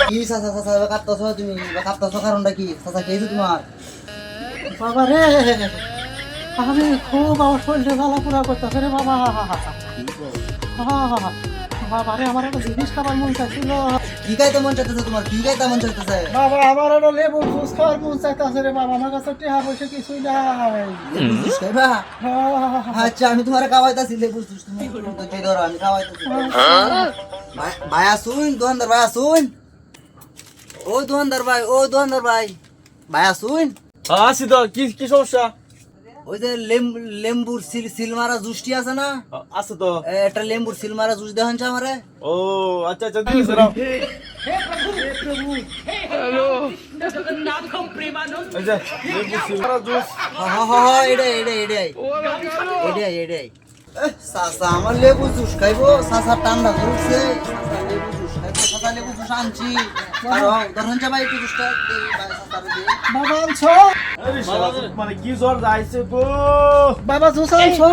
কি চাচা চাচা কাঁপতাছ তুমি কাঁপতাছ কারণটা কি চাচা খেয়েছো তোমার বাবা রে আমি খুব আমার শরীরে জ্বালা পুরা করতেছে রে বাবা বাবা রে আমার একটা জিনিস খাবার মন চাইছিল কি খাইতে মন চাইতেছে তোমার কি খাইতে মন চাইতেছে বাবা আমার একটা লেবু জুস খাওয়ার মন চাইতেছে রে বাবা আমার কাছে টিহা পয়সা কিছুই নাই লেবু জুস খাইবা আচ্ছা আমি তোমার খাওয়াইতাছি লেবু জুস তুমি ধৈর্য ধরো আমি খাওয়াইতাছি ভাই আসুন দোকানদার ভাই আসুন ও দোকানদার ভাই ভাই আসুন আসি তো কি কি সমস্যা ওই যে লেম্বুর সিলমারা জুসটি আছে না আছে তো একটা লেম্বুর সিলমারা জুস দেখান আমারে ও আচ্ছা আচ্ছা দিস রাও আচ্ছা লেবু সিলভার জুস এটাই সাসা আমার লেবু জুস খাইবো সাসা ঠান্ডা ধরছে সাসা লেবু জুস আনছি আর ধরন ভাই একটু জুসটা বাবা আনছো মানে কি জ্বর যাইছে গো বাবা জুস আনছো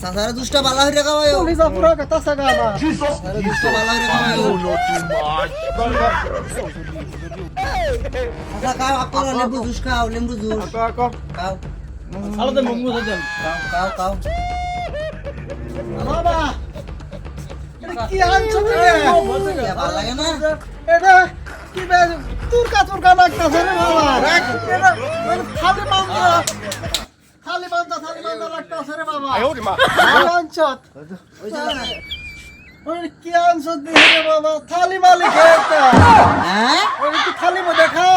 সাসার জুসটা ভালো হইরা খাওয়ায় পুলিশ পুরা কথা গাবা সাসার জুসটা ভালো হইরা খাওয়ায় সাসা খাও আপনারা লেবু জুস খাও লেবু জুস খাও আলাদা মঙ্গল দেন খাও বাবা এটা কি আনছো তুমি ভালো লাগে না এটা কি বে তুরকা লাগতাছে রে বাবা এটা মানে খালি বান্দা লাগতাছে রে বাবা ভালো আনছো ওই যে ওই কি আনছো দিহে রে বাবা থালি মালিক এটা হ্যাঁ ওই কি থালি মো দেখা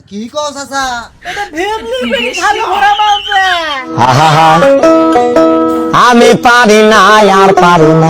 কি কস সাসা এটা ভেবলি থালি ভরা মানছে আমি পারি না আর পারি না।